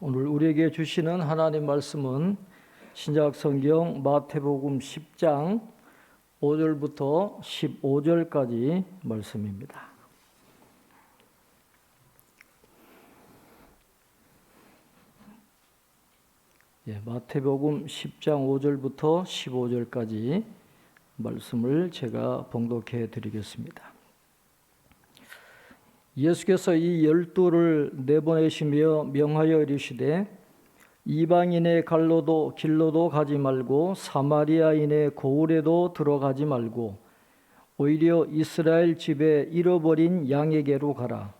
오늘 우리에게 주시는 하나님 말씀은 신약성경 마태복음 10장 5절부터 15절까지 말씀입니다. 마태복음 10장 5절부터 15절까지 말씀을 제가 봉독해 드리겠습니다. 예수께서 이 12를 내보내시며 명하여 이르시되 이방인의 길로도 가지 말고 사마리아인의 고을에도 들어가지 말고 오히려 이스라엘 집에 잃어버린 양에게로 가라.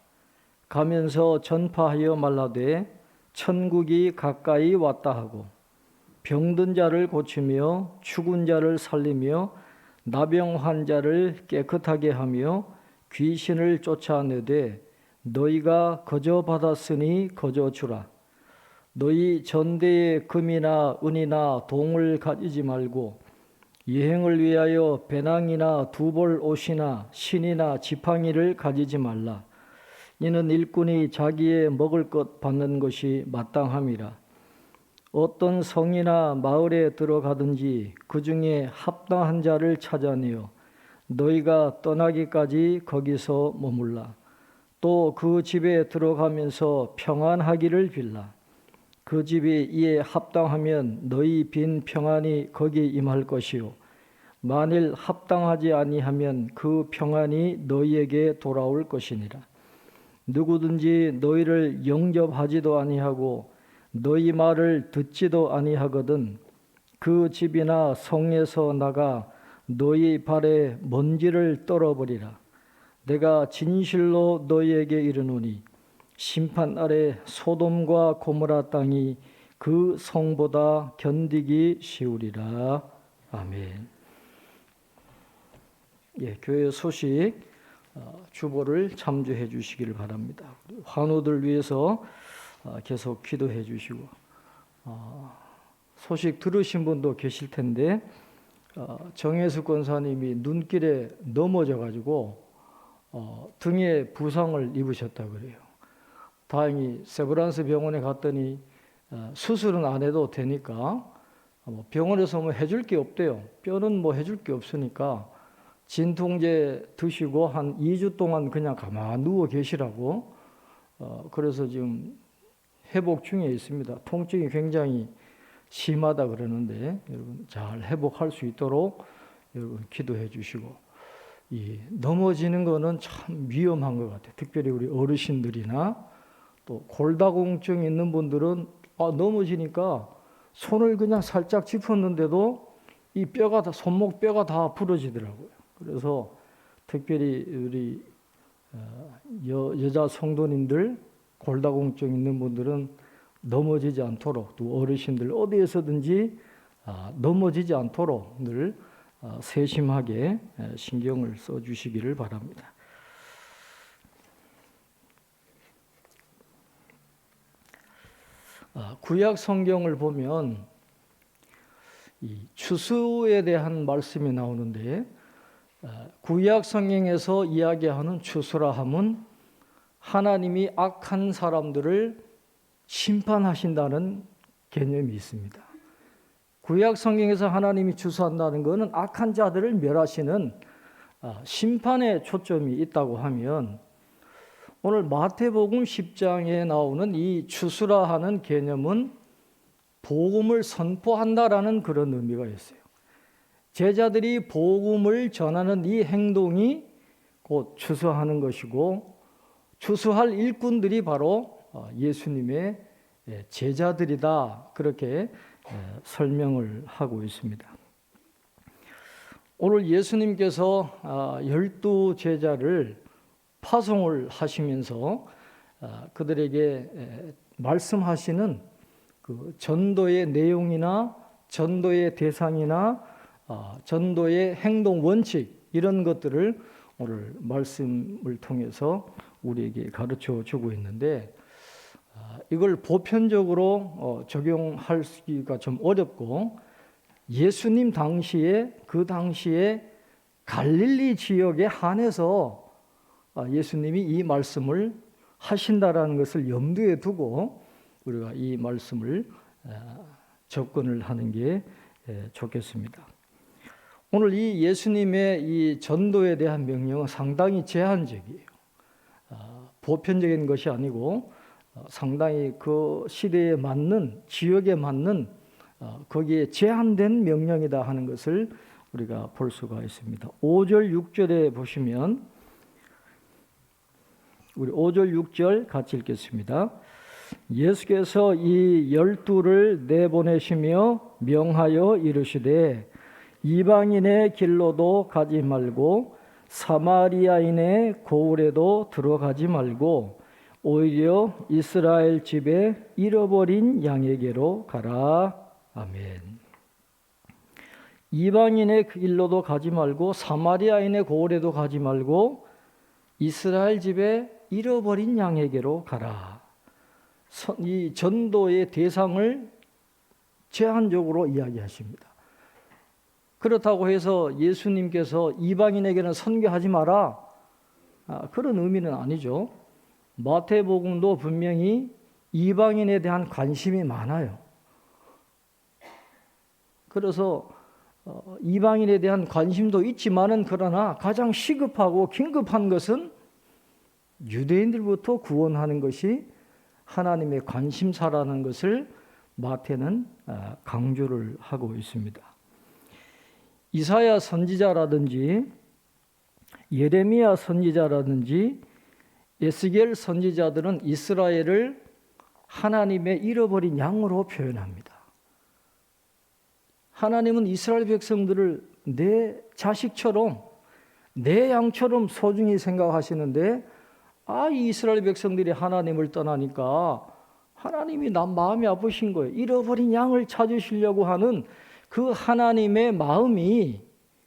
가면서 전파하여 말하되 천국이 가까이 왔다 하고 병든 자를 고치며 죽은 자를 살리며 나병 환자를 깨끗하게 하며 귀신을 쫓아내되 너희가 거저 받았으니 거저 주라. 너희 전대에 금이나 은이나 동을 가지지 말고 여행을 위하여 배낭이나 두벌 옷이나 신이나 지팡이를 가지지 말라. 이는 일꾼이 자기의 먹을 것 받는 것이 마땅함이라. 어떤 성이나 마을에 들어가든지 그 중에 합당한 자를 찾아내어 너희가 떠나기까지 거기서 머물라. 또 그 집에 들어가면서 평안하기를 빌라. 그 집이 이에 합당하면 너희 빈 평안이 거기 임할 것이요 만일 합당하지 아니하면 그 평안이 너희에게 돌아올 것이니라. 누구든지 너희를 영접하지도 아니하고 너희 말을 듣지도 아니하거든 그 집이나 성에서 나가 너희 발에 먼지를 떨어버리라. 내가 진실로 너희에게 이르노니 심판 날에 소돔과 고모라 땅이 그 성보다 견디기 쉬우리라. 아멘. 교회 소식 주보를 참조해 주시기를 바랍니다. 환우들 위해서 계속 기도해 주시고 소식 들으신 분도 계실 텐데 정혜숙 권사님이 눈길에 넘어져 가지고 등에 부상을 입으셨다 그래요. 다행히 세브란스 병원에 갔더니 수술은 안 해도 되니까 병원에서 해줄 게 없대요. 뼈는 해줄 게 없으니까 진통제 드시고 한 2주 동안 그냥 가만 누워 계시라고. 그래서 지금 회복 중에 있습니다. 통증이 굉장히 심하다 그러는데 여러분 잘 회복할 수 있도록 여러분 기도해 주시고, 넘어지는 거는 참 위험한 것 같아요. 특별히 우리 어르신들이나 또 골다공증 있는 분들은 넘어지니까 손을 그냥 살짝 짚었는데도 이 뼈가 다, 손목 뼈가 다 부러지더라고요. 그래서 특별히 우리 여자 성도님들 골다공증 있는 분들은 넘어지지 않도록, 또 어르신들 어디에서든지 넘어지지 않도록 늘 세심하게 신경을 써주시기를 바랍니다. 구약 성경을 보면 이 추수에 대한 말씀이 나오는데 구약 성경에서 이야기하는 추수라 함은 하나님이 악한 사람들을 심판하신다는 개념이 있습니다. 구약 성경에서 하나님이 추수한다는 것은 악한 자들을 멸하시는 심판에 초점이 있다고 하면, 오늘 마태복음 10장에 나오는 이 추수라 하는 개념은 복음을 선포한다라는 그런 의미가 있어요. 제자들이 복음을 전하는 이 행동이 곧 추수하는 것이고, 추수할 일꾼들이 바로 예수님의 제자들이다, 그렇게 설명을 하고 있습니다. 오늘 예수님께서 12 제자를 파송을 하시면서 그들에게 말씀하시는 그 전도의 내용이나 전도의 대상이나 전도의 행동 원칙, 이런 것들을 오늘 말씀을 통해서 우리에게 가르쳐 주고 있는데, 이걸 보편적으로 적용하기가 좀 어렵고, 예수님 당시에, 그 당시에 갈릴리 지역에 한해서 예수님이 이 말씀을 하신다라는 것을 염두에 두고 우리가 이 말씀을 접근을 하는 게 좋겠습니다. 오늘 이 예수님의 이 전도에 대한 명령은 상당히 제한적이에요. 보편적인 것이 아니고 상당히 그 시대에 맞는, 지역에 맞는 거기에 제한된 명령이다 하는 것을 우리가 볼 수가 있습니다. 5절 6절에 보시면 우리 5절 6절 같이 읽겠습니다. 예수께서 이 12를 내보내시며 명하여 이르시되 이방인의 길로도 가지 말고 사마리아인의 고을에도 들어가지 말고 오히려 이스라엘 집에 잃어버린 양에게로 가라. 아멘. 이방인의 길로도 가지 말고 사마리아인의 고을에도 가지 말고 이스라엘 집에 잃어버린 양에게로 가라. 이 전도의 대상을 제한적으로 이야기하십니다. 그렇다고 해서 예수님께서 이방인에게는 선교하지 마라, 그런 의미는 아니죠. 마태복음도 분명히 이방인에 대한 관심이 많아요. 그래서 이방인에 대한 관심도 있지만은 그러나 가장 시급하고 긴급한 것은 유대인들부터 구원하는 것이 하나님의 관심사라는 것을 마태는 강조를 하고 있습니다. 이사야 선지자라든지 예레미야 선지자라든지 에스겔 선지자들은 이스라엘을 하나님의 잃어버린 양으로 표현합니다. 하나님은 이스라엘 백성들을 내 자식처럼, 내 양처럼 소중히 생각하시는데 이 이스라엘 백성들이 하나님을 떠나니까 하나님이 마음이 아프신 거예요. 잃어버린 양을 찾으시려고 하는 그 하나님의 마음이,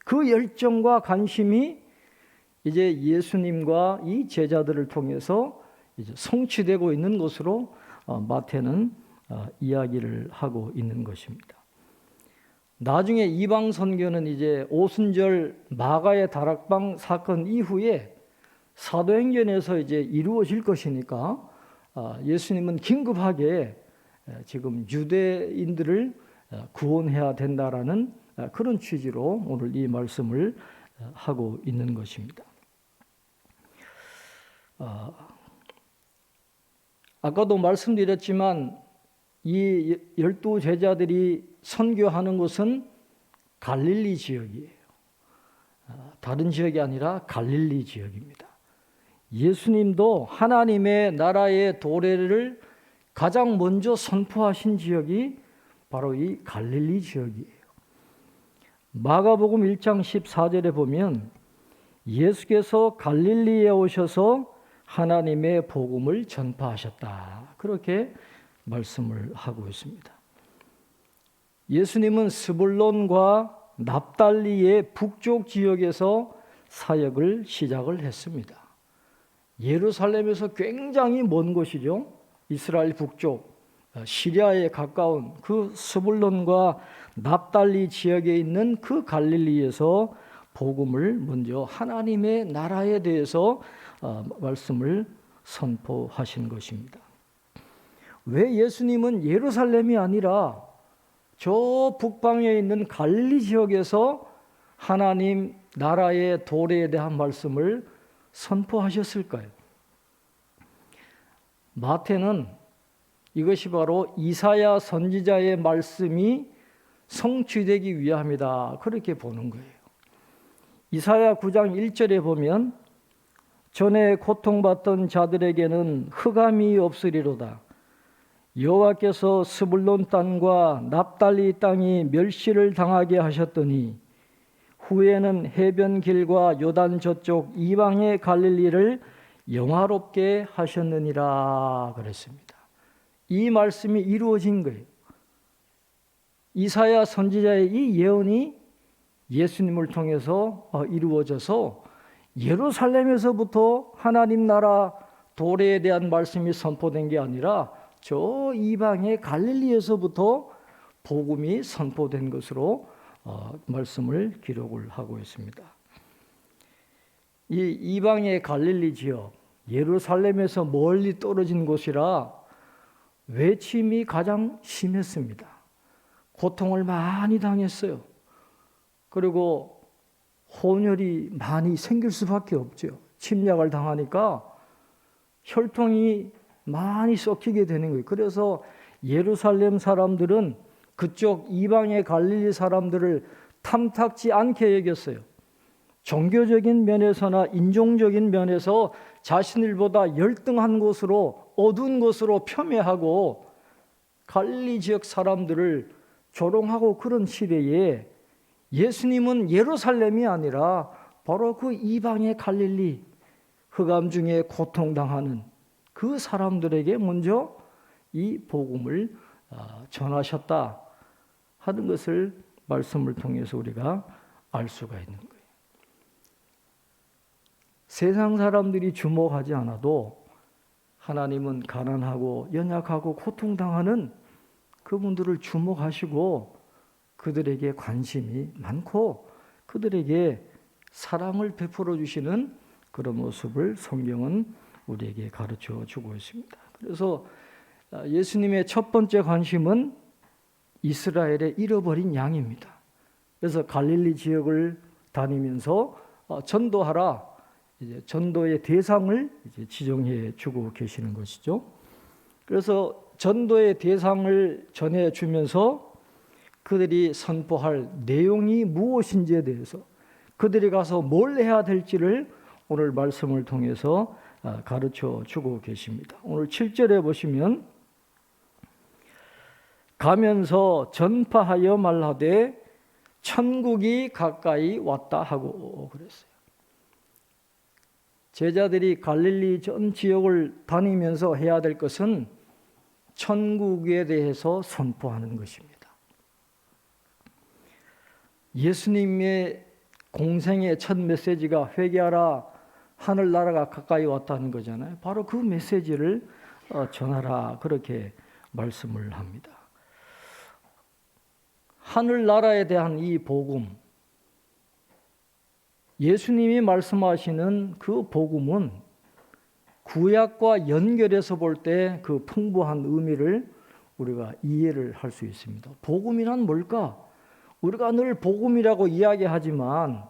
그 열정과 관심이 이제 예수님과 이 제자들을 통해서 이제 성취되고 있는 것으로 마태는 이야기를 하고 있는 것입니다. 나중에 이방 선교는 이제 오순절 마가의 다락방 사건 이후에 사도행전에서 이제 이루어질 것이니까 예수님은 긴급하게 지금 유대인들을 구원해야 된다라는 그런 취지로 오늘 이 말씀을 하고 있는 것입니다. 아까도 말씀드렸지만 이 12 제자들이 선교하는 곳은 갈릴리 지역이에요. 다른 지역이 아니라 갈릴리 지역입니다. 예수님도 하나님의 나라의 도래를 가장 먼저 선포하신 지역이 바로 이 갈릴리 지역이에요. 마가복음 1장 14절에 보면 예수께서 갈릴리에 오셔서 하나님의 복음을 전파하셨다, 그렇게 말씀을 하고 있습니다. 예수님은 스불론과 납달리의 북쪽 지역에서 사역을 시작을 했습니다. 예루살렘에서 굉장히 먼 곳이죠. 이스라엘 북쪽 시리아에 가까운 그 스불론과 납달리 지역에 있는 그 갈릴리에서 복음을 먼저 하나님의 나라에 대해서 말씀을 선포하신 것입니다. 왜 예수님은 예루살렘이 아니라 저 북방에 있는 갈릴리 지역에서 하나님 나라의 도래에 대한 말씀을 선포하셨을까요? 마태는 이것이 바로 이사야 선지자의 말씀이 성취되기 위함이다, 그렇게 보는 거예요. 이사야 9장 1절에 보면 전에 고통받던 자들에게는 흑암이 없으리로다. 여호와께서 스불론 땅과 납달리 땅이 멸시를 당하게 하셨더니 후에는 해변 길과 요단 저쪽 이방의 갈릴리를 영화롭게 하셨느니라 그랬습니다. 이 말씀이 이루어진 거예요. 이사야 선지자의 이 예언이 예수님을 통해서 이루어져서 예루살렘에서부터 하나님 나라 도래에 대한 말씀이 선포된 게 아니라 저 이방의 갈릴리에서부터 복음이 선포된 것으로 말씀을 기록을 하고 있습니다. 이 이방의 갈릴리 지역, 예루살렘에서 멀리 떨어진 곳이라 외침이 가장 심했습니다. 고통을 많이 당했어요. 그리고 혼혈이 많이 생길 수밖에 없죠. 침략을 당하니까 혈통이 많이 섞이게 되는 거예요. 그래서 예루살렘 사람들은 그쪽 이방의 갈릴리 사람들을 탐탁지 않게 여겼어요. 종교적인 면에서나 인종적인 면에서 자신들보다 열등한 곳으로, 어두운 곳으로 폄훼하고 갈릴리 지역 사람들을 조롱하고 그런 시대에 예수님은 예루살렘이 아니라 바로 그 이방의 갈릴리, 흑암 중에 고통당하는 그 사람들에게 먼저 이 복음을 전하셨다 하는 것을 말씀을 통해서 우리가 알 수가 있는 거예요. 세상 사람들이 주목하지 않아도 하나님은 가난하고 연약하고 고통당하는 그분들을 주목하시고 그들에게 관심이 많고 그들에게 사랑을 베풀어 주시는 그런 모습을 성경은 우리에게 가르쳐 주고 있습니다. 그래서 예수님의 첫 번째 관심은 이스라엘의 잃어버린 양입니다. 그래서 갈릴리 지역을 다니면서 전도하라, 이제 전도의 대상을 이제 지정해 주고 계시는 것이죠. 그래서 전도의 대상을 전해 주면서 그들이 선포할 내용이 무엇인지에 대해서 그들이 가서 뭘 해야 될지를 오늘 말씀을 통해서 가르쳐 주고 계십니다. 오늘 7절에 보시면 가면서 전파하여 말하되 천국이 가까이 왔다 하고 그랬어요. 제자들이 갈릴리 전 지역을 다니면서 해야 될 것은 천국에 대해서 선포하는 것입니다. 예수님의 공생의 첫 메시지가 회개하라, 하늘나라가 가까이 왔다는 거잖아요. 바로 그 메시지를 전하라 그렇게 말씀을 합니다. 하늘나라에 대한 이 복음, 예수님이 말씀하시는 그 복음은 구약과 연결해서 볼 때 그 풍부한 의미를 우리가 이해를 할 수 있습니다. 복음이란 뭘까? 우리가 늘 복음이라고 이야기하지만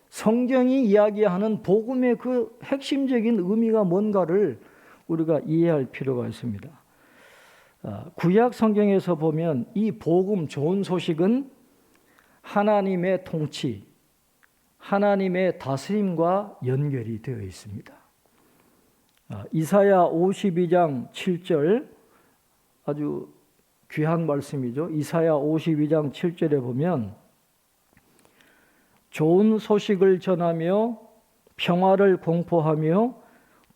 성경이 이야기하는 복음의 그 핵심적인 의미가 뭔가를 우리가 이해할 필요가 있습니다. 구약 성경에서 보면 이 복음, 좋은 소식은 하나님의 통치, 하나님의 다스림과 연결이 되어 있습니다. 이사야 52장 7절 아주 귀한 말씀이죠. 이사야 52장 7절에 보면 좋은 소식을 전하며 평화를 공포하며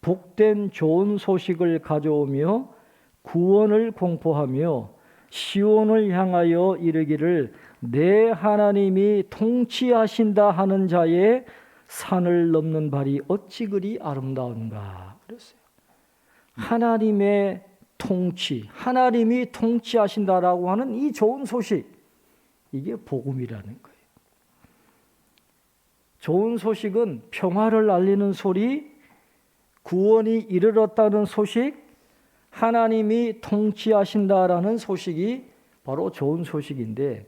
복된 좋은 소식을 가져오며 구원을 공포하며 시온을 향하여 이르기를 내 하나님이 통치하신다 하는 자의 산을 넘는 발이 어찌 그리 아름다운가 그랬어요. 하나님의 통치, 하나님이 통치하신다라고 하는 이 좋은 소식, 이게 복음이라는 거예요. 좋은 소식은 평화를 알리는 소리, 구원이 이르렀다는 소식, 하나님이 통치하신다라는 소식이 바로 좋은 소식인데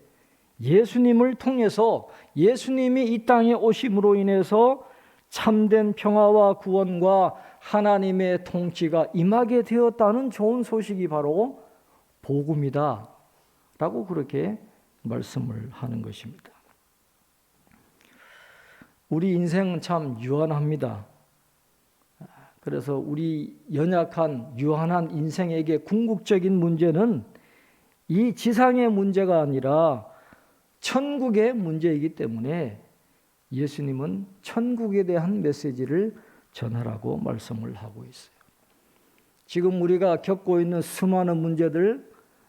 예수님을 통해서 예수님이 이 땅에 오심으로 인해서 참된 평화와 구원과 하나님의 통치가 임하게 되었다는 좋은 소식이 바로 복음이다 라고 그렇게 말씀을 하는 것입니다. 우리 인생은 참 유한합니다. 그래서 우리 연약한 유한한 인생에게 궁극적인 문제는 이 지상의 문제가 아니라 천국의 문제이기 때문에 예수님은 천국에 대한 메시지를 전하라고 말씀을 하고 있어요. 지금 우리가 겪고 있는 수많은 문제들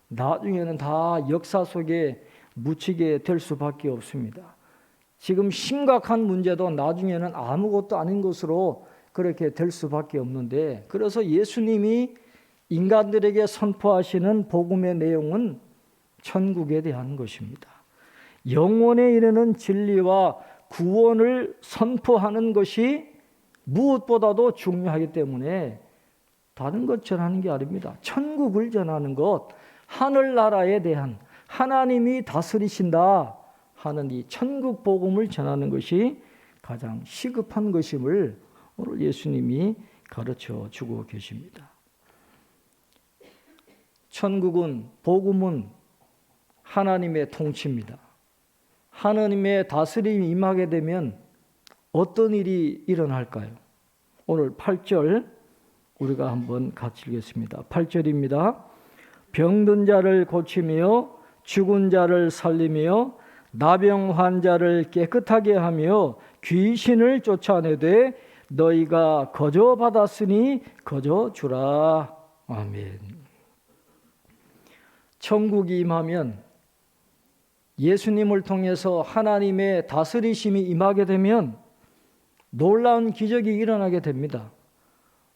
나중에는 다 역사 속에 묻히게 될 수밖에 없습니다. 지금 심각한 문제도 나중에는 아무것도 아닌 것으로 그렇게 될 수밖에 없는데 그래서 예수님이 인간들에게 선포하시는 복음의 내용은 천국에 대한 것입니다. 영원에 이르는 진리와 구원을 선포하는 것이 무엇보다도 중요하기 때문에 다른 것 전하는 게 아닙니다. 천국을 전하는 것, 하늘나라에 대한 하나님이 다스리신다 하는 이 천국 복음을 전하는 것이 가장 시급한 것임을 오늘 예수님이 가르쳐 주고 계십니다. 천국은, 복음은 하나님의 통치입니다. 하나님의 다스림이 임하게 되면 어떤 일이 일어날까요? 오늘 8절 우리가 한번 같이 읽겠습니다. 8절입니다. 병든 자를 고치며 죽은 자를 살리며 나병 환자를 깨끗하게 하며 귀신을 쫓아내되 너희가 거저 받았으니 거저 주라. 아멘. 천국이 임하면, 예수님을 통해서 하나님의 다스리심이 임하게 되면 놀라운 기적이 일어나게 됩니다.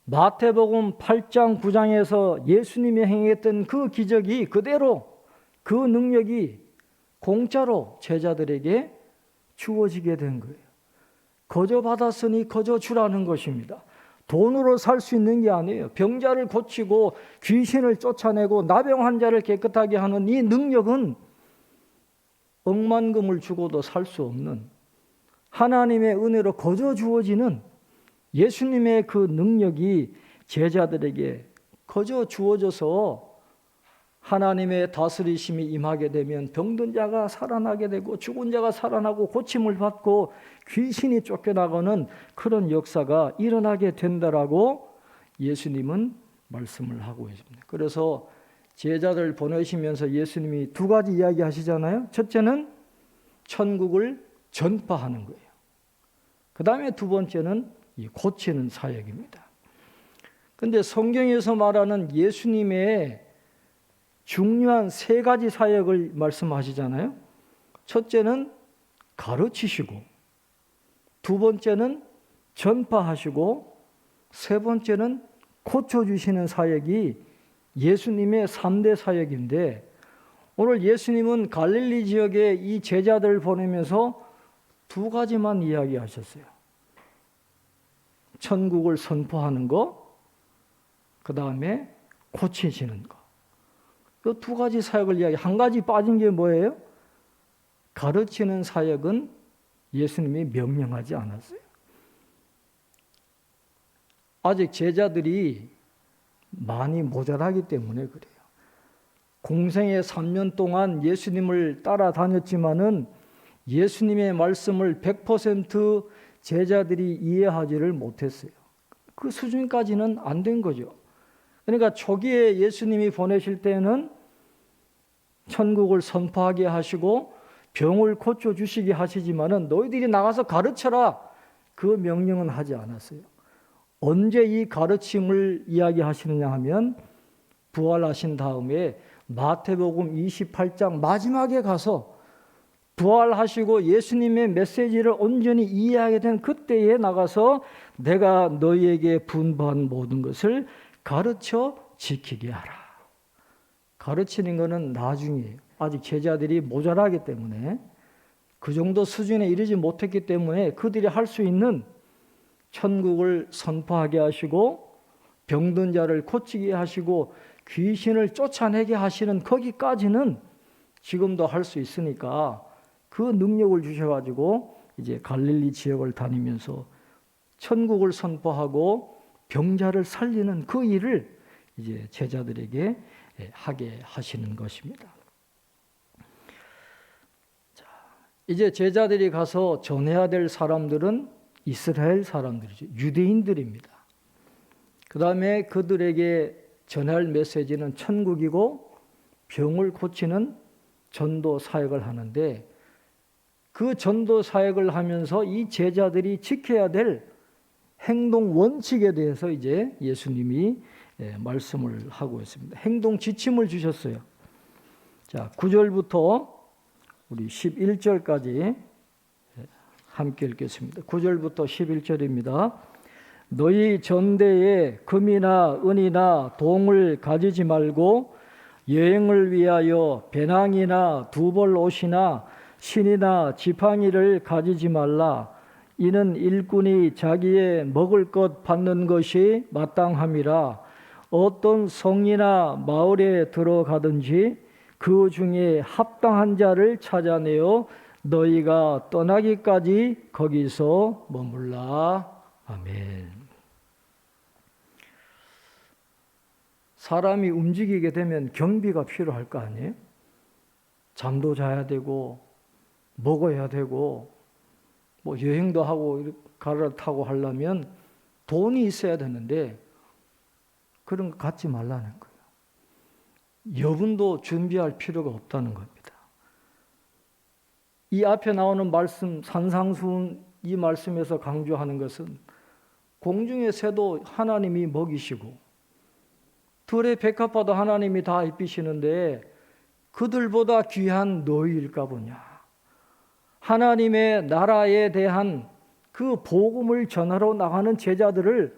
마태복음 8장 9장에서 예수님이 행했던 그 기적이 그대로, 그 능력이 공짜로 제자들에게 주어지게 된 거예요. 거저 받았으니 거저 주라는 것입니다. 돈으로 살 수 있는 게 아니에요. 병자를 고치고 귀신을 쫓아내고 나병 환자를 깨끗하게 하는 이 능력은 억만금을 주고도 살 수 없는, 하나님의 은혜로 거저 주어지는 예수님의 그 능력이 제자들에게 거저 주어져서 하나님의 다스리심이 임하게 되면 병든 자가 살아나게 되고 죽은 자가 살아나고 고침을 받고 귀신이 쫓겨나가는 그런 역사가 일어나게 된다라고 예수님은 말씀을 하고 있습니다. 그래서 제자들 보내시면서 예수님이 두 가지 이야기 하시잖아요. 첫째는 천국을 전파하는 거예요. 그 다음에 두 번째는 이 고치는 사역입니다. 그런데 성경에서 말하는 예수님의 중요한 세 가지 사역을 말씀하시잖아요. 첫째는 가르치시고, 두 번째는 전파하시고, 세 번째는 고쳐주시는 사역이 예수님의 3대 사역인데, 오늘 예수님은 갈릴리 지역에 이 제자들을 보내면서 두 가지만 이야기하셨어요. 천국을 선포하는 거, 그 다음에 고치시는 거. 이 두 가지 사역을 이야기, 한 가지 빠진 게 뭐예요? 가르치는 사역은 예수님이 명령하지 않았어요. 아직 제자들이 많이 모자라기 때문에 그래요. 공생의 3년 동안 예수님을 따라다녔지만은 예수님의 말씀을 100% 제자들이 이해하지를 못했어요. 그 수준까지는 안 된 거죠. 그러니까 초기에 예수님이 보내실 때는 천국을 선포하게 하시고 병을 고쳐주시게 하시지만은 너희들이 나가서 가르쳐라, 그 명령은 하지 않았어요. 언제 이 가르침을 이야기하시느냐 하면 부활하신 다음에 마태복음 28장 마지막에 가서 부활하시고 예수님의 메시지를 온전히 이해하게 된 그때에 나가서 내가 너희에게 분부한 모든 것을 가르쳐 지키게 하라. 가르치는 것은 나중이에요. 아직 제자들이 모자라기 때문에, 그 정도 수준에 이르지 못했기 때문에 그들이 할 수 있는 천국을 선포하게 하시고 병든 자를 고치게 하시고 귀신을 쫓아내게 하시는 거기까지는 지금도 할 수 있으니까 그 능력을 주셔가지고 이제 갈릴리 지역을 다니면서 천국을 선포하고 병자를 살리는 그 일을 이제 제자들에게 하게 하시는 것입니다. 자, 이제 제자들이 가서 전해야 될 사람들은 이스라엘 사람들이죠. 유대인들입니다. 그 다음에 그들에게 전할 메시지는 천국이고 병을 고치는 전도 사역을 하는데, 그 전도 사역을 하면서 이 제자들이 지켜야 될 행동 원칙에 대해서 이제 예수님이 말씀을 하고 있습니다. 행동 지침을 주셨어요. 자, 9절부터 우리 11절까지 함께 읽겠습니다. 9절부터 11절입니다. 너희 전대에 금이나 은이나 동을 가지지 말고 여행을 위하여 배낭이나 두벌 옷이나 신이나 지팡이를 가지지 말라. 이는 일꾼이 자기의 먹을 것 받는 것이 마땅함이라. 어떤 성이나 마을에 들어가든지 그 중에 합당한 자를 찾아내어 너희가 떠나기까지 거기서 머물라. 아멘. 사람이 움직이게 되면 경비가 필요할 거 아니에요? 잠도 자야 되고 먹어야 되고 뭐 여행도 하고 갈아타고 하려면 돈이 있어야 되는데 그런 거 갖지 말라는 거예요. 여분도 준비할 필요가 없다는 겁니다. 이 앞에 나오는 말씀, 산상수훈 이 말씀에서 강조하는 것은 공중의 새도 하나님이 먹이시고 들의 백합화도 하나님이 다 입히시는데 그들보다 귀한 너희일까 보냐. 하나님의 나라에 대한 그 복음을 전하러 나가는 제자들을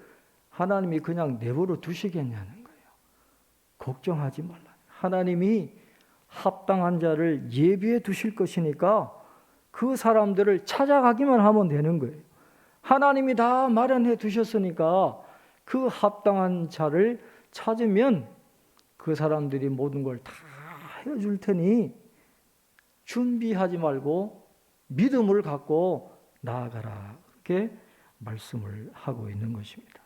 하나님이 그냥 내버려 두시겠냐는 거예요. 걱정하지 말라. 하나님이 합당한 자를 예비해 두실 것이니까 그 사람들을 찾아가기만 하면 되는 거예요. 하나님이 다 마련해 두셨으니까 그 합당한 자를 찾으면 그 사람들이 모든 걸 다 해줄 테니 준비하지 말고 믿음을 갖고 나아가라. 그렇게 말씀을 하고 있는 것입니다.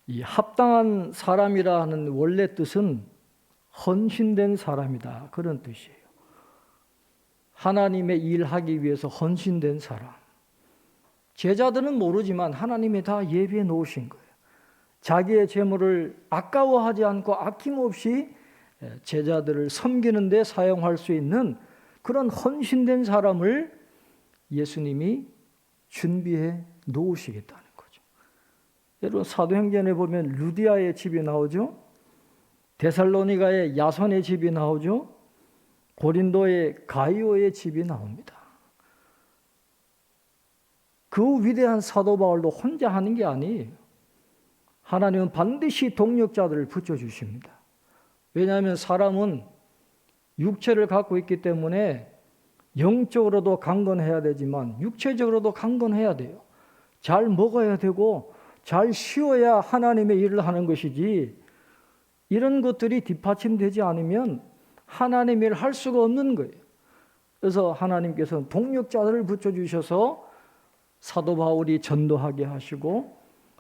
이 합당한 사람이라는 원래 뜻은 헌신된 사람이다. 그런 뜻이에요. 하나님의 일하기 위해서 헌신된 사람. 제자들은 모르지만 하나님이 다 예비해 놓으신 거예요. 자기의 재물을 아까워하지 않고 아낌없이 제자들을 섬기는 데 사용할 수 있는 그런 헌신된 사람을 예수님이 준비해 놓으시겠다는 거죠. 여러분 사도행전에 보면 루디아의 집이 나오죠. 데살로니가의 야손의 집이 나오죠. 고린도의 가이오의 집이 나옵니다. 그 위대한 사도 바울도 혼자 하는 게 아니에요. 하나님은 반드시 동력자들을 붙여주십니다. 왜냐하면 사람은 육체를 갖고 있기 때문에 영적으로도 강건해야 되지만 육체적으로도 강건해야 돼요. 잘 먹어야 되고 잘 쉬어야 하나님의 일을 하는 것이지 이런 것들이 뒷받침되지 않으면 하나님의 일을 할 수가 없는 거예요. 그래서 하나님께서는 동력자들을 붙여주셔서 사도 바울이 전도하게 하시고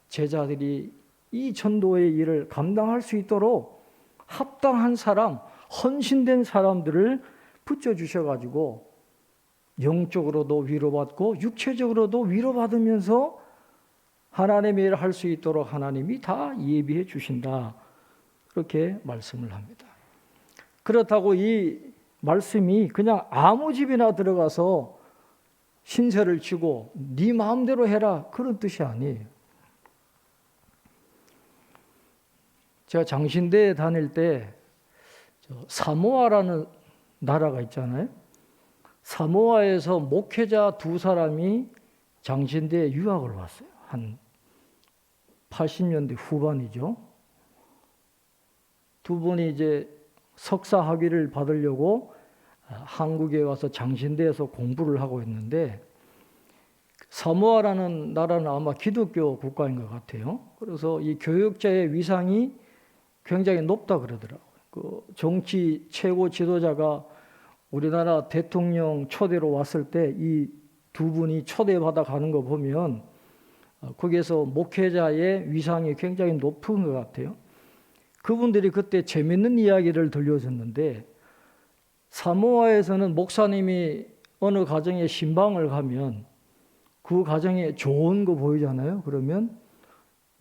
제자들이 이 전도의 일을 감당할 수 있도록 합당한 사람, 헌신된 사람들을 붙여주셔가지고 영적으로도 위로받고 육체적으로도 위로받으면서 하나님의 일을 할 수 있도록 하나님이 다 예비해 주신다. 그렇게 말씀을 합니다. 그렇다고 이 말씀이 그냥 아무 집이나 들어가서 신세를 지고 네 마음대로 해라 그런 뜻이 아니에요. 제가 장신대에 다닐 때 사모아라는 나라가 있잖아요. 사모아에서 목회자 2사람이 장신대에 유학을 왔어요. 한 80년대 후반이죠. 두 분이 이제 석사 학위를 받으려고 한국에 와서 장신대에서 공부를 하고 있는데 사모아라는 나라는 아마 기독교 국가인 것 같아요. 그래서 이 교육자의 위상이 굉장히 높다 그러더라고요. 그 정치 최고 지도자가 우리나라 대통령 초대로 왔을 때 이 두 분이 초대받아 가는 거 보면 거기에서 목회자의 위상이 굉장히 높은 것 같아요. 그분들이 그때 재밌는 이야기를 들려줬는데 사모아에서는 목사님이 어느 가정에 신방을 가면 그 가정에 좋은 거 보이잖아요. 그러면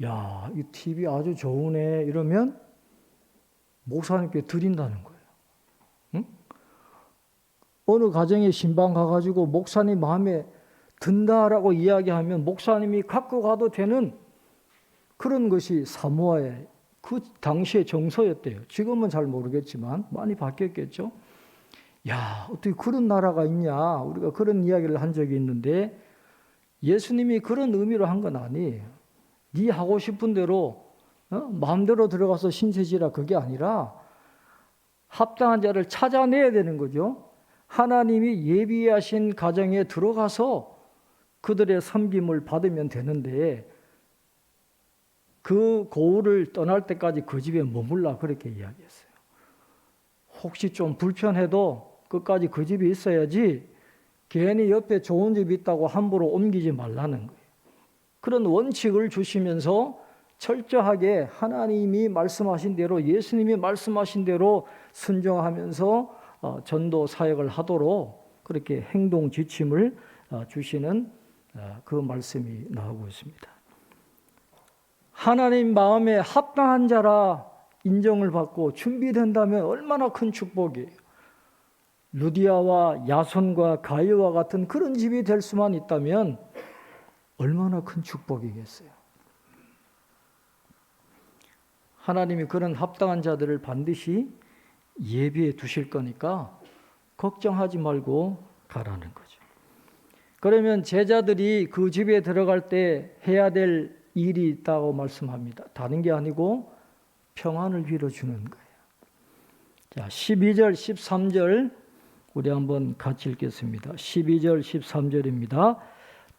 야, 이 TV 아주 좋으네 이러면 목사님께 드린다는 거예요. 응? 어느 가정에 신방 가가지고 목사님 마음에 든다라고 이야기하면 목사님이 갖고 가도 되는 그런 것이 사모아의 그 당시의 정서였대요. 지금은 잘 모르겠지만 많이 바뀌었겠죠. 야, 어떻게 그런 나라가 있냐. 우리가 그런 이야기를 한 적이 있는데 예수님이 그런 의미로 한 건 아니에요. 네 하고 싶은 대로 마음대로 들어가서 신세지라 그게 아니라 합당한 자를 찾아내야 되는 거죠. 하나님이 예비하신 가정에 들어가서 그들의 섬김을 받으면 되는데 그 고을을 떠날 때까지 그 집에 머물라 그렇게 이야기했어요. 혹시 좀 불편해도 끝까지 그 집에 있어야지 괜히 옆에 좋은 집이 있다고 함부로 옮기지 말라는 거예요. 그런 원칙을 주시면서 철저하게 하나님이 말씀하신 대로 예수님이 말씀하신 대로 순종하면서 전도 사역을 하도록 그렇게 행동 지침을 주시는 그 말씀이 나오고 있습니다. 하나님 마음에 합당한 자라 인정을 받고 준비된다면 얼마나 큰 축복이에요. 루디아와 야손과 가이와 같은 그런 집이 될 수만 있다면 얼마나 큰 축복이겠어요. 하나님이 그런 합당한 자들을 반드시 예비해 두실 거니까 걱정하지 말고 가라는 거죠. 그러면 제자들이 그 집에 들어갈 때 해야 될 일이 있다고 말씀합니다. 다른 게 아니고 평안을 빌어주는 거예요. 자, 12절, 13절 우리 한번 같이 읽겠습니다. 12절, 13절입니다.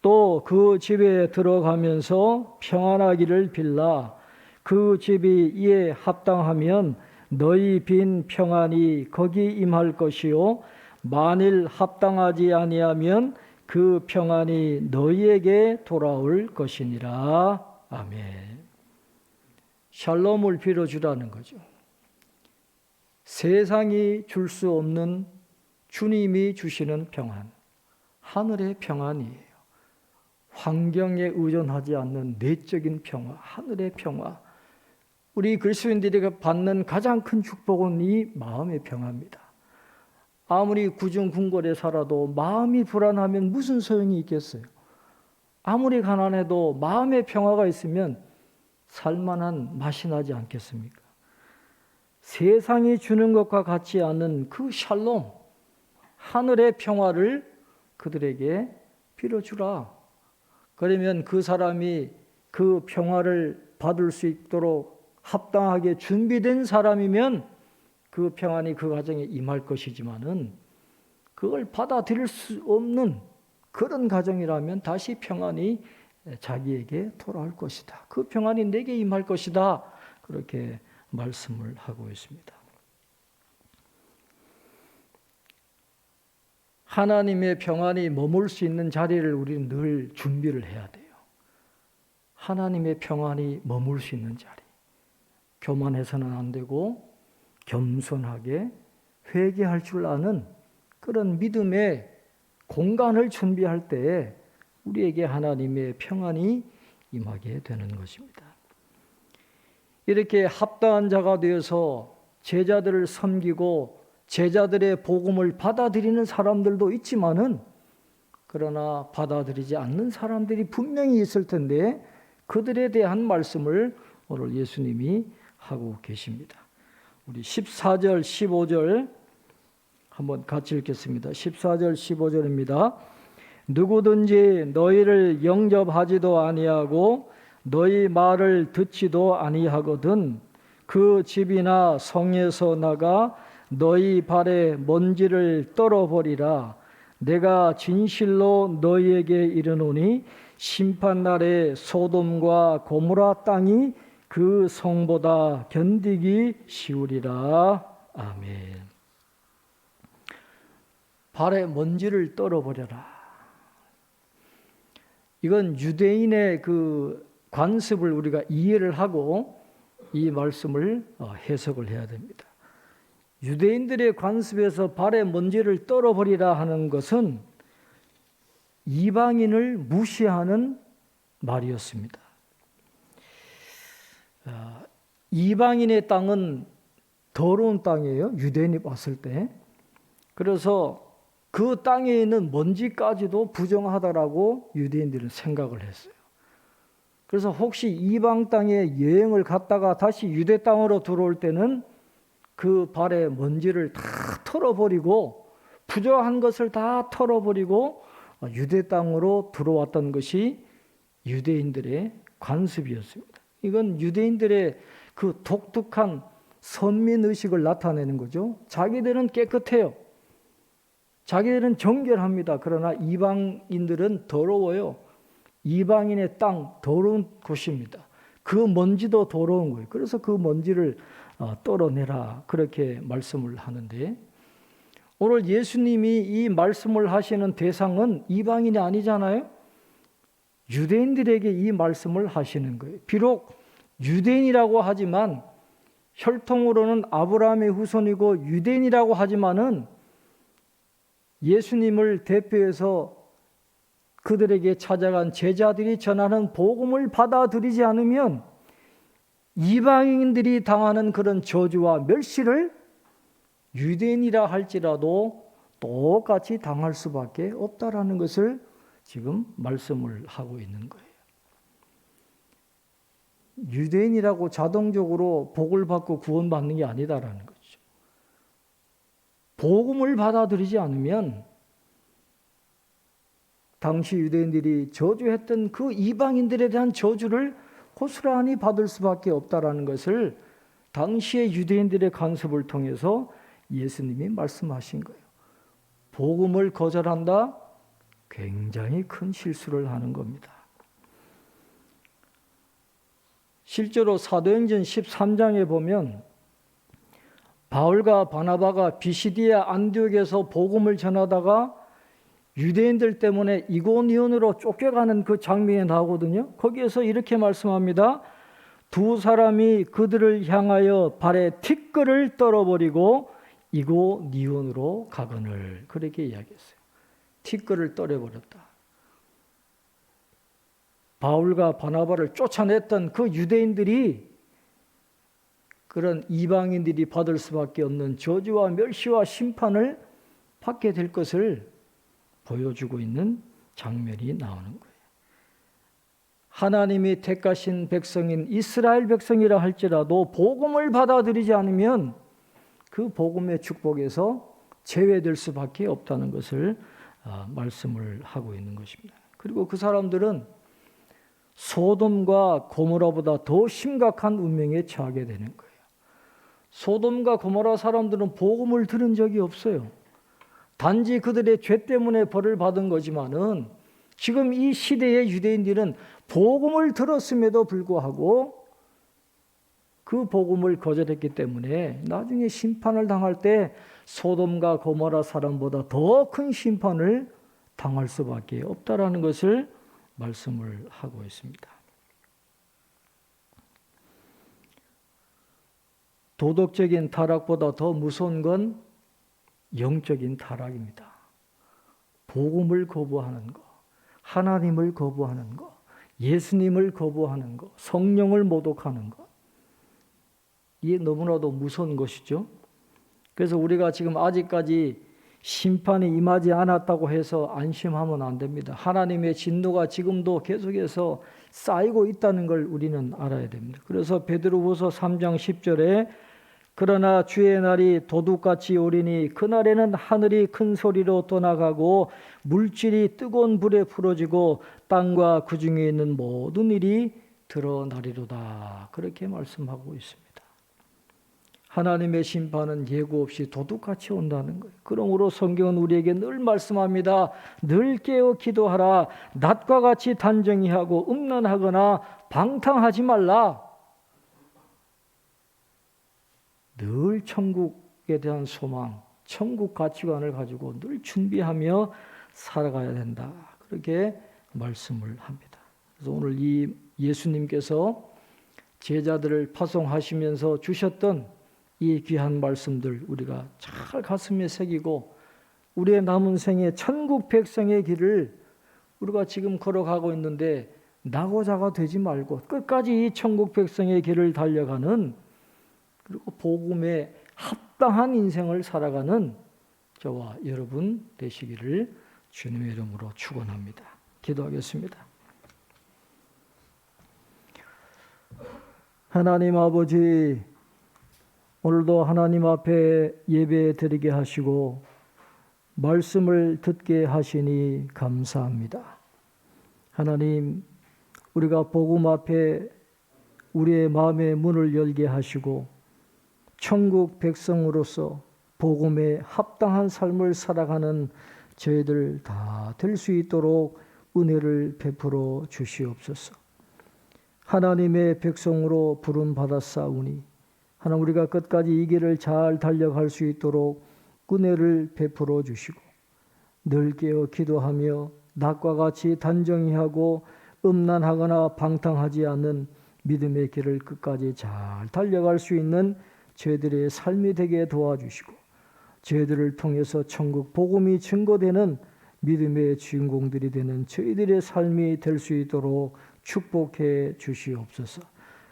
또 그 집에 들어가면서 평안하기를 빌라. 그 집이 이에 합당하면 너희 빈 평안이 거기 임할 것이요 만일 합당하지 아니하면 그 평안이 너희에게 돌아올 것이니라. 아멘. 샬롬을 빌어주라는 거죠. 세상이 줄 수 없는 주님이 주시는 평안, 하늘의 평안이에요. 환경에 의존하지 않는 내적인 평화, 하늘의 평화. 우리 그리스도인들이 받는 가장 큰 축복은 이 마음의 평화입니다. 아무리 구중궁궐에 살아도 마음이 불안하면 무슨 소용이 있겠어요? 아무리 가난해도 마음의 평화가 있으면 살만한 맛이 나지 않겠습니까? 세상이 주는 것과 같지 않은 그 샬롬, 하늘의 평화를 그들에게 빌어주라. 그러면 그 사람이 그 평화를 받을 수 있도록 합당하게 준비된 사람이면 그 평안이 그 가정에 임할 것이지만은 그걸 받아들일 수 없는 그런 가정이라면 다시 평안이 자기에게 돌아올 것이다. 그 평안이 내게 임할 것이다. 그렇게 말씀을 하고 있습니다. 하나님의 평안이 머물 수 있는 자리를 우리는 늘 준비를 해야 돼요. 하나님의 평안이 머물 수 있는 자리. 교만해서는 안 되고 겸손하게 회개할 줄 아는 그런 믿음의 공간을 준비할 때에 우리에게 하나님의 평안이 임하게 되는 것입니다. 이렇게 합당한 자가 되어서 제자들을 섬기고 제자들의 복음을 받아들이는 사람들도 있지만은 그러나 받아들이지 않는 사람들이 분명히 있을 텐데 그들에 대한 말씀을 오늘 예수님이 하고 계십니다. 우리 14절, 15절 한번 같이 읽겠습니다. 14절, 15절입니다. 누구든지 너희를 영접하지도 아니하고 너희 말을 듣지도 아니하거든 그 집이나 성에서 나가 너희 발에 먼지를 떨어버리라. 내가 진실로 너희에게 이르노니 심판날에 소돔과 고모라 땅이 그 성보다 견디기 쉬우리라. 아멘. 발에 먼지를 떨어버려라. 이건 유대인의 그 관습을 우리가 이해를 하고 이 말씀을 해석을 해야 됩니다. 유대인들의 관습에서 발에 먼지를 떨어버리라 하는 것은 이방인을 무시하는 말이었습니다. 이방인의 땅은 더러운 땅이에요. 유대인이 봤을 때. 그래서 그 땅에 있는 먼지까지도 부정하다라고 유대인들은 생각을 했어요. 그래서 혹시 이방 땅에 여행을 갔다가 다시 유대 땅으로 들어올 때는 그 발에 먼지를 다 털어버리고 부정한 것을 다 털어버리고 유대 땅으로 들어왔던 것이 유대인들의 관습이었습니다. 이건 유대인들의 그 독특한 선민의식을 나타내는 거죠. 자기들은 깨끗해요. 자기들은 정결합니다. 그러나 이방인들은 더러워요. 이방인의 땅, 더러운 곳입니다. 그 먼지도 더러운 거예요. 그래서 그 먼지를 떨어내라 그렇게 말씀을 하는데, 오늘 예수님이 이 말씀을 하시는 대상은 이방인이 아니잖아요. 유대인들에게 이 말씀을 하시는 거예요. 비록 유대인이라고 하지만, 혈통으로는 아브라함의 후손이고 유대인이라고 하지만은 예수님을 대표해서 그들에게 찾아간 제자들이 전하는 복음을 받아들이지 않으면 이방인들이 당하는 그런 저주와 멸시를 유대인이라 할지라도 똑같이 당할 수밖에 없다라는 것을 지금 말씀을 하고 있는 거예요. 유대인이라고 자동적으로 복을 받고 구원받는 게 아니다라는 거죠. 복음을 받아들이지 않으면 당시 유대인들이 저주했던 그 이방인들에 대한 저주를 고스란히 받을 수밖에 없다라는 것을 당시의 유대인들의 간섭을 통해서 예수님이 말씀하신 거예요. 복음을 거절한다? 굉장히 큰 실수를 하는 겁니다. 실제로 사도행전 13장에 보면 바울과 바나바가 비시디아 안디옥에서 복음을 전하다가 유대인들 때문에 이고니온으로 쫓겨가는 그 장면이 나오거든요. 거기에서 이렇게 말씀합니다. 두 사람이 그들을 향하여 발에 티끌을 떨어버리고 이고니온으로 가거늘, 그렇게 이야기했어요. 티끌을 떨어버렸다. 바울과 바나바를 쫓아냈던 그 유대인들이 그런 이방인들이 받을 수밖에 없는 저주와 멸시와 심판을 받게 될 것을 보여주고 있는 장면이 나오는 거예요. 하나님이 택하신 백성인 이스라엘 백성이라 할지라도 복음을 받아들이지 않으면 그 복음의 축복에서 제외될 수밖에 없다는 것을 말씀을 하고 있는 것입니다. 그리고 그 사람들은 소돔과 고모라보다 더 심각한 운명에 처하게 되는 거예요. 소돔과 고모라 사람들은 복음을 들은 적이 없어요. 단지 그들의 죄 때문에 벌을 받은 거지만은 지금 이 시대의 유대인들은 복음을 들었음에도 불구하고 그 복음을 거절했기 때문에 나중에 심판을 당할 때 소돔과 고모라 사람보다 더 큰 심판을 당할 수밖에 없다라는 것을 말씀을 하고 있습니다. 도덕적인 타락보다 더 무서운 건 영적인 타락입니다. 복음을 거부하는 것, 하나님을 거부하는 것, 예수님을 거부하는 것, 성령을 모독하는 것, 이게 너무나도 무서운 것이죠. 그래서 우리가 지금 아직까지 심판이 임하지 않았다고 해서 안심하면 안 됩니다. 하나님의 진노가 지금도 계속해서 쌓이고 있다는 걸 우리는 알아야 됩니다. 그래서 베드로후서 3장 10절에 그러나 주의 날이 도둑같이 오리니 그날에는 하늘이 큰 소리로 떠나가고 물질이 뜨거운 불에 풀어지고 땅과 그 중에 있는 모든 일이 드러나리로다. 그렇게 말씀하고 있습니다. 하나님의 심판은 예고 없이 도둑같이 온다는 거예요. 그러므로 성경은 우리에게 늘 말씀합니다. 늘 깨어 기도하라. 낮과 같이 단정히 하고 음란하거나 방탕하지 말라. 늘 천국에 대한 소망, 천국 가치관을 가지고 늘 준비하며 살아가야 된다. 그렇게 말씀을 합니다. 그래서 오늘 이 예수님께서 제자들을 파송하시면서 주셨던 이 귀한 말씀들 우리가 잘 가슴에 새기고 우리의 남은 생에 천국 백성의 길을 우리가 지금 걸어가고 있는데 나고자가 되지 말고 끝까지 이 천국 백성의 길을 달려가는, 그리고 복음에 합당한 인생을 살아가는 저와 여러분 되시기를 주님의 이름으로 축원합니다. 기도하겠습니다. 하나님 아버지, 오늘도 하나님 앞에 예배 드리게 하시고 말씀을 듣게 하시니 감사합니다. 하나님, 우리가 복음 앞에 우리의 마음의 문을 열게 하시고 천국 백성으로서 복음에 합당한 삶을 살아가는 저희들 다 될 수 있도록 은혜를 베풀어 주시옵소서. 하나님의 백성으로 부름 받았사오니 하나님 우리가 끝까지 이 길을 잘 달려갈 수 있도록 은혜를 베풀어 주시고 늘 깨어 기도하며 낮과 같이 단정히 하고 음란하거나 방탕하지 않는 믿음의 길을 끝까지 잘 달려갈 수 있는 저희들의 삶이 되게 도와주시고 저희들을 통해서 천국 복음이 증거되는 믿음의 주인공들이 되는 저희들의 삶이 될 수 있도록 축복해 주시옵소서.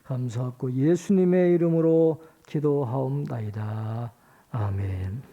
감사하고 예수님의 이름으로 기도하옵나이다. 아멘.